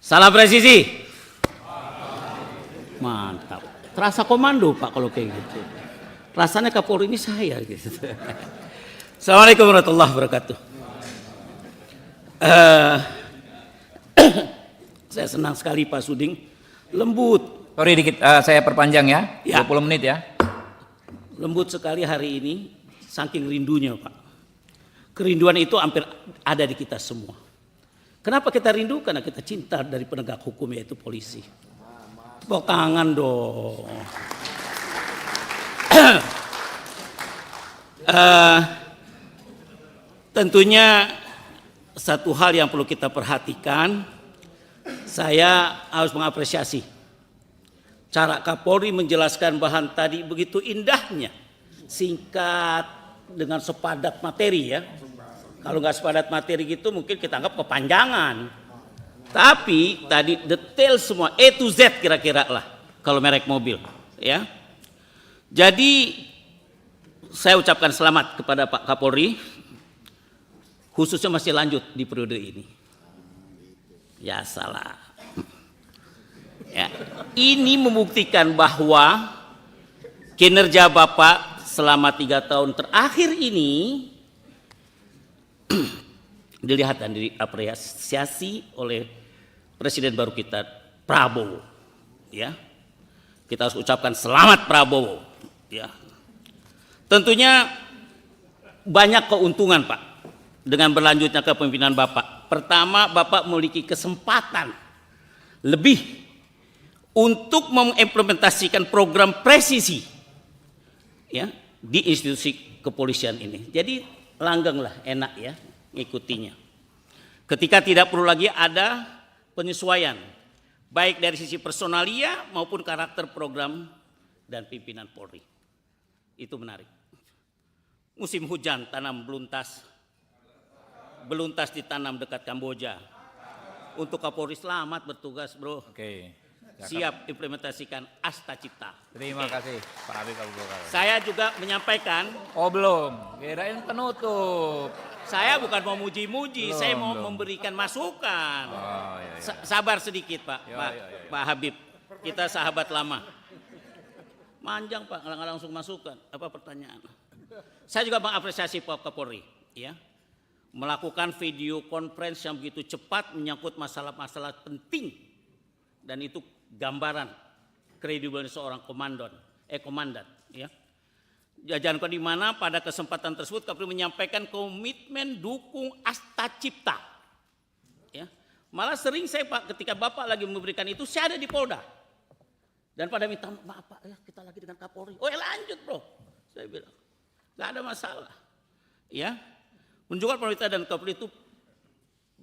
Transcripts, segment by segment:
Salam presisi. Mantap. Terasa komando Pak kalau kayak gitu. Rasanya Kapolri ini saya gitu. Assalamualaikum warahmatullahi wabarakatuh. Saya senang sekali Pak Suding. Lembut. Sorry dikit, saya perpanjang ya, Ya. 20 menit ya. Lembut sekali hari ini, saking rindunya Pak. Kerinduan itu hampir ada di kita semua. Kenapa kita rindu? Karena kita cinta dari penegak hukum yaitu polisi. Tepuk tangan dong. Tentunya satu hal yang perlu kita perhatikan, saya harus mengapresiasi cara Kapolri menjelaskan bahan tadi begitu indahnya, singkat dengan sepadat materi ya. Kalau nggak sepadat materi gitu mungkin kita anggap kepanjangan. Tapi tadi detail semua A to Z kira-kira lah kalau merek mobil ya. Jadi saya ucapkan selamat kepada Pak Kapolri, khususnya masih lanjut di periode ini. Ya salah. Ya, ini membuktikan bahwa kinerja Bapak selama 3 tahun terakhir ini dilihat dan diapresiasi oleh Presiden baru kita Prabowo. Ya, kita harus ucapkan selamat Prabowo. Ya, tentunya banyak keuntungan Pak dengan berlanjutnya kepemimpinan Bapak. Pertama, Bapak memiliki kesempatan lebih untuk mengimplementasikan program presisi ya di institusi kepolisian ini. Jadi langgenglah, enak ya ngikutinya. Ketika tidak perlu lagi ada penyesuaian baik dari sisi personalia maupun karakter program dan pimpinan Polri. Itu menarik. Musim hujan tanam beluntas ditanam dekat Kamboja. Untuk Kapolri selamat bertugas bro. Oke. Siap implementasikan Asta Cipta. Terima kasih Pak Habib Abu Bakar. Saya juga menyampaikan. Oh belum, kirain penutup. Saya bukan mau muji-muji, saya mau belum. memberikan masukan. Oh, iya, iya. Sabar sedikit Pak, Ya, Pak, ya, ya. Pak Habib. Kita sahabat lama. Manjang Pak, nggak langsung masukan. Apa pertanyaan? Saya juga mengapresiasi Pak Kapolri, ya, melakukan video conference yang begitu cepat menyangkut masalah-masalah penting, dan itu gambaran kredibel seorang komandan, ya. Jajankan di mana pada kesempatan tersebut Kapolri menyampaikan komitmen dukung Asta Cipta. Ya. Malah sering saya Pak ketika Bapak lagi memberikan itu saya ada di Polda. Dan pada minta maaf Pak ya kita lagi dengan Kapolri. Oh ya lanjut bro. Saya bilang nggak ada masalah. Ya. Menunjukkan pemerintah dan Kapolri itu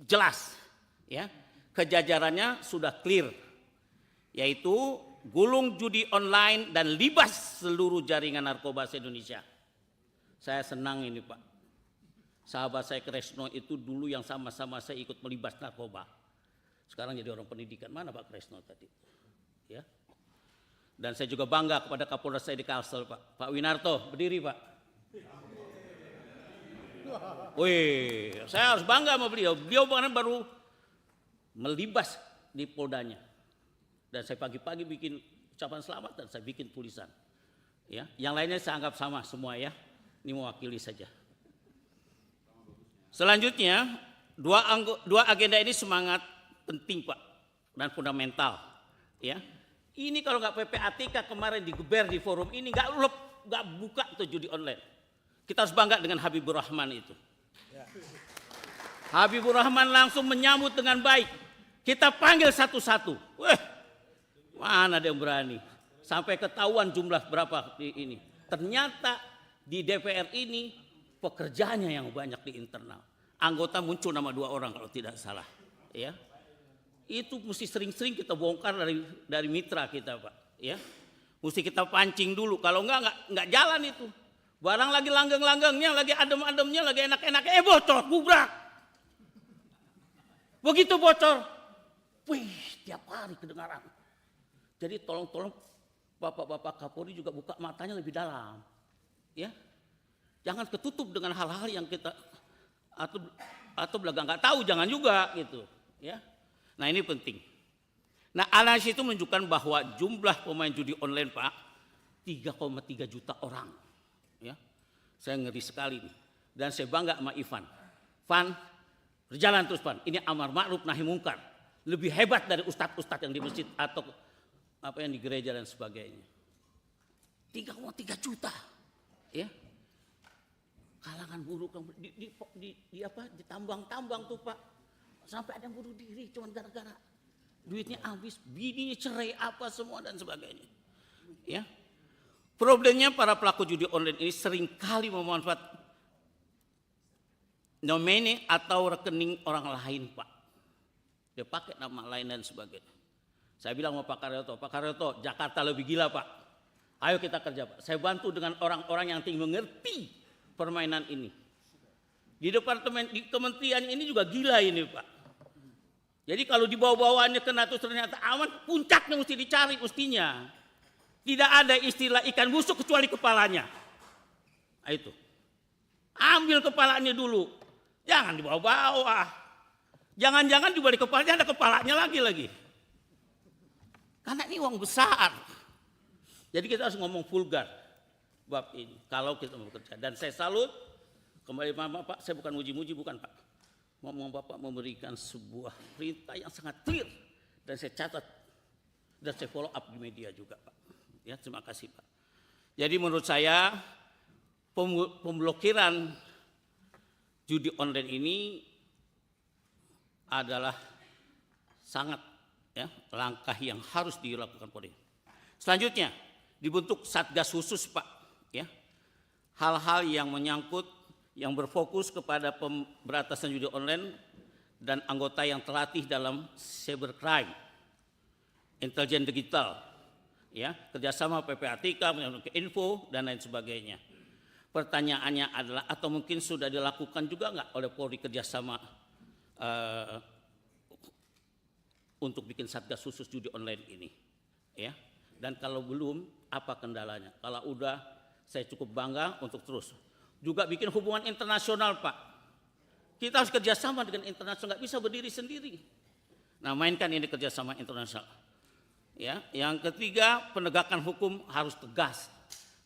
jelas. Ya. Kejajarannya sudah clear. Yaitu gulung judi online dan libas seluruh jaringan narkoba se-Indonesia. Saya senang ini Pak. Sahabat saya Kresno itu dulu yang sama-sama saya ikut melibas narkoba. Sekarang jadi orang pendidikan. Mana Pak Kresno tadi? Ya. Dan saya juga bangga kepada Kapolres saya di Kalsel Pak. Pak Winarto, berdiri Pak. Wih, saya harus bangga sama beliau. Beliau baru melibas di Poldanya. Dan saya pagi-pagi bikin ucapan selamat dan saya bikin tulisan. Ya, yang lainnya saya anggap sama semua ya. Ini mewakili saja. Selanjutnya, dua agenda ini semangat penting Pak dan fundamental. Ya, ini kalau nggak PPATK kemarin digeber di forum ini nggak buka tuh judi online. Kita harus bangga dengan Habibur Rahman itu. Habibur Rahman langsung menyambut dengan baik. Kita panggil satu-satu. Mana ada yang berani? Sampai ketahuan jumlah berapa di ini. Ternyata di DPR ini pekerjaannya yang banyak di internal. Anggota muncul nama 2 orang kalau tidak salah. Ya, itu mesti sering-sering kita bongkar dari mitra kita Pak. Ya, mesti kita pancing dulu. Kalau nggak jalan itu. Barang lagi langgeng-langgengnya, lagi adem-ademnya, lagi enak-enaknya, bocor, gubrak. Begitu bocor, wih, tiap hari kedengaran. Jadi tolong Bapak-bapak Kapolri juga buka matanya lebih dalam. Ya. Jangan ketutup dengan hal-hal yang kita atau belaga nggak tahu, jangan juga gitu, ya. Nah ini penting. Nah analisis itu menunjukkan bahwa jumlah pemain judi online Pak 3,3 juta orang. Ya, saya ngeri sekali nih. Dan saya bangga sama Ivan. Van, berjalan terus Van. Ini amar ma'ruf nahi mungkar. Lebih hebat dari ustadz-ustadz yang di masjid atau apa yang di gereja dan sebagainya. 3,3 juta. Ya. Kalangan buruh di tambang-tambang tuh Pak. Sampai ada yang bunuh diri cuma gara-gara duitnya habis, bininya cerai apa semua dan sebagainya. Ya. Problemnya para pelaku judi online ini seringkali memanfaatkan nomene atau rekening orang lain Pak. Dia pakai nama lain dan sebagainya. Saya bilang sama Pak Karyoto, Jakarta lebih gila Pak. Ayo kita kerja Pak. Saya bantu dengan orang-orang yang tinggi mengerti permainan ini. Di departemen, di kementerian ini juga gila ini Pak. Jadi kalau dibawa-bawaannya kena terus ternyata aman, puncaknya mesti dicari mestinya. Tidak ada istilah ikan busuk kecuali kepalanya. Nah, itu. Ambil kepalanya dulu. Jangan dibawa-bawa. Jangan-jangan di balik kepalanya ada kepalanya lagi. Karena ini uang besar. Jadi kita harus ngomong vulgar bab ini kalau kita mau bekerja. Dan saya salut kembali Pak, saya bukan muji-muji bukan Pak. Ngomong Bapak memberikan sebuah perintah yang sangat clear dan saya catat dan saya follow up di media juga Pak. Ya, terima kasih Pak. Jadi menurut saya pemblokiran judi online ini adalah sangat langkah yang harus dilakukan Polri. Selanjutnya dibentuk satgas khusus Pak. Ya, hal-hal yang menyangkut yang berfokus kepada pemberantasan judi online dan anggota yang terlatih dalam cybercrime, intelijen digital, ya, kerjasama PPATK, info dan lain sebagainya. Pertanyaannya adalah atau mungkin sudah dilakukan juga nggak oleh Polri kerjasama untuk bikin satgas khusus judi online ini, ya. Dan kalau belum, apa kendalanya? Kalau udah, saya cukup bangga untuk terus. Juga bikin hubungan internasional Pak. Kita harus kerjasama dengan internasional, nggak bisa berdiri sendiri. Nah mainkan ini kerjasama internasional. Ya, yang ketiga penegakan hukum harus tegas.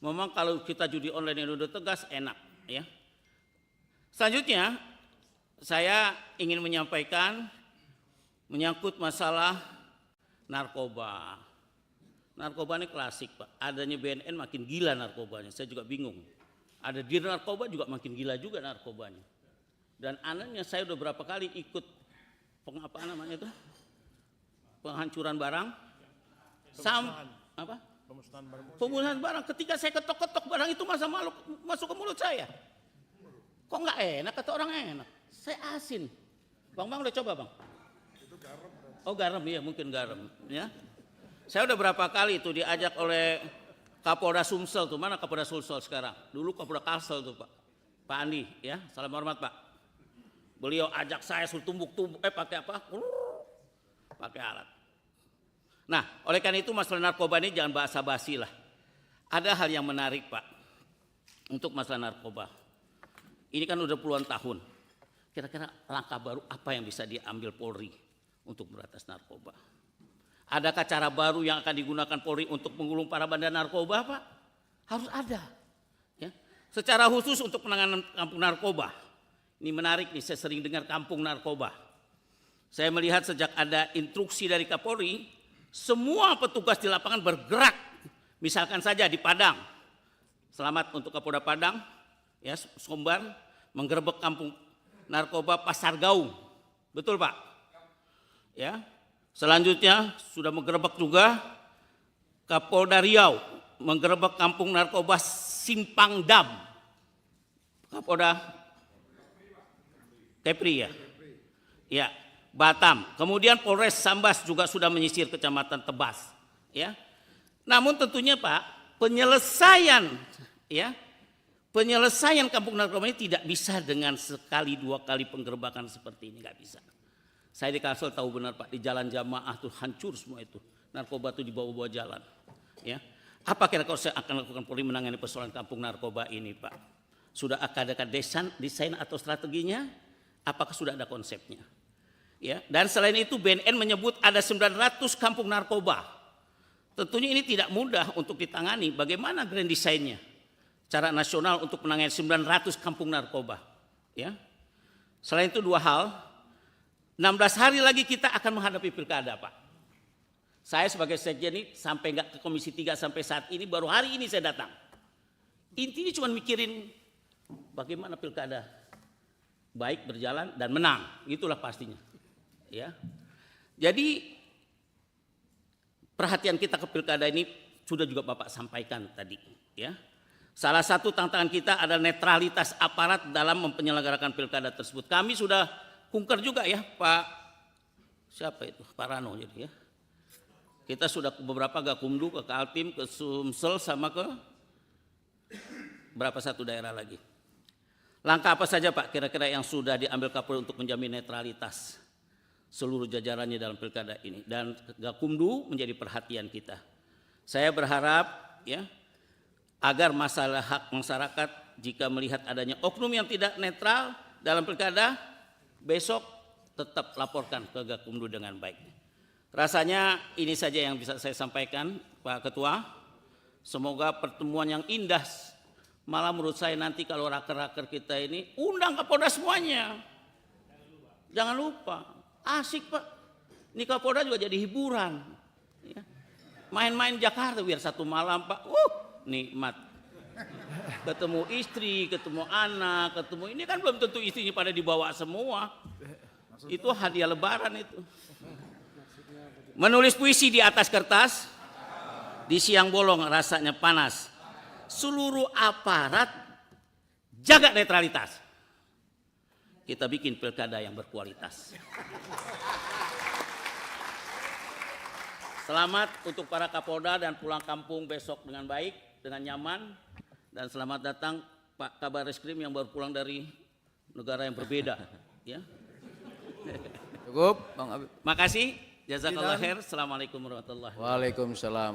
Memang kalau kita judi online yang udah tegas enak. Ya. Selanjutnya saya ingin menyampaikan menyangkut masalah narkoba. Narkoba ini klasik Pak. Adanya BNN makin gila narkobanya. Saya juga bingung. Ada di narkoba juga makin gila juga narkobanya. Dan anehnya saya udah berapa kali ikut penghancuran barang, pemusnahan barang. Ketika saya ketok-ketok barang itu masuk ke mulut saya. Kok nggak enak? Kata orang enak. Saya asin. Bang udah coba Bang? Itu garam. Oh garam ya mungkin garam. Ya. Saya udah berapa kali itu diajak oleh Kapolda Sumsel tuh, mana Kapolda Sumsel sekarang? Dulu Kapolda Kalsel tuh Pak Andi, ya, salam hormat Pak. Beliau ajak saya suruh tumbuk-tumbuk, pakai apa? Pakai alat. Nah, oleh karena itu masalah narkoba ini jangan basa-basi lah. Ada hal yang menarik Pak, untuk masalah narkoba. Ini kan udah puluhan tahun. Kira-kira langkah baru apa yang bisa diambil Polri untuk berantas narkoba? Adakah cara baru yang akan digunakan Polri untuk menggulung para bandar narkoba Pak? Harus ada. Ya. Secara khusus untuk penanganan kampung narkoba. Ini menarik nih, saya sering dengar kampung narkoba. Saya melihat sejak ada instruksi dari Kapolri, semua petugas di lapangan bergerak. Misalkan saja di Padang. Selamat untuk Kapolda Padang, ya, Sumbar, menggerebek kampung narkoba Pasar Gaung. Betul Pak? Ya. Selanjutnya sudah menggerebek juga Kapolda Riau, menggerebek kampung narkoba Simpang Dam. Kapolda Kepri ya. Ya, Batam. Kemudian Polres Sambas juga sudah menyisir Kecamatan Tebas, ya. Namun tentunya Pak, penyelesaian kampung narkoba ini tidak bisa dengan sekali dua kali penggerebekan seperti ini, nggak bisa. Saya di Kalsel tahu benar Pak, di jalan jamaah tuh hancur semua itu. Narkoba tuh dibawa-bawa jalan. Ya. Apa kira-kira saya akan lakukan Polri menangani persoalan kampung narkoba ini Pak? Sudah ada desain atau strateginya? Apakah sudah ada konsepnya? Ya, dan selain itu BNN menyebut ada 900 kampung narkoba. Tentunya ini tidak mudah untuk ditangani. Bagaimana grand design-nya? Cara nasional untuk menangani 900 kampung narkoba. Ya. Selain itu dua hal, 16 hari lagi kita akan menghadapi pilkada, Pak. Saya sebagai sekjen ini sampai nggak ke Komisi 3 sampai saat ini, baru hari ini saya datang. Intinya cuma mikirin bagaimana pilkada baik berjalan dan menang, itulah pastinya. Ya, jadi perhatian kita ke pilkada ini sudah juga Bapak sampaikan tadi. Ya, salah satu tantangan kita adalah netralitas aparat dalam menyelenggarakan pilkada tersebut. Kami sudah kunker juga ya, Pak. Siapa itu? Pak Rano jadi ya. Kita sudah beberapa Gakumdu, ke Kaltim, ke Sumsel, sama ke berapa satu daerah lagi. Langkah apa saja Pak kira-kira yang sudah diambil Kapolri untuk menjamin netralitas seluruh jajarannya dalam pilkada ini, dan Gakumdu menjadi perhatian kita. Saya berharap ya agar masalah hak masyarakat jika melihat adanya oknum yang tidak netral dalam pilkada, besok tetap laporkan ke Gakumdu dengan baik. Rasanya ini saja yang bisa saya sampaikan Pak Ketua. Semoga pertemuan yang indah. Malah menurut saya nanti kalau raker-raker kita ini undang Kapolda semuanya. Jangan lupa, asik Pak. Ini Kapolda juga jadi hiburan. Ya. Main-main Jakarta biar satu malam Pak. Nikmat. Ketemu istri, ketemu anak, ketemu ini kan belum tentu istrinya pada dibawa semua. Itu hadiah lebaran itu. Menulis puisi di atas kertas, di siang bolong rasanya panas. Seluruh aparat jaga netralitas. Kita bikin pilkada yang berkualitas. Selamat untuk para Kapolda dan pulang kampung besok dengan baik, dengan nyaman. Dan selamat datang Pak Kabar Reskrim yang baru pulang dari negara yang berbeda. Ya. Cukup, Bang Habib. Makasih. Jazakallah khair. Assalamualaikum warahmatullahi wabarakatuh. Waalaikumsalam.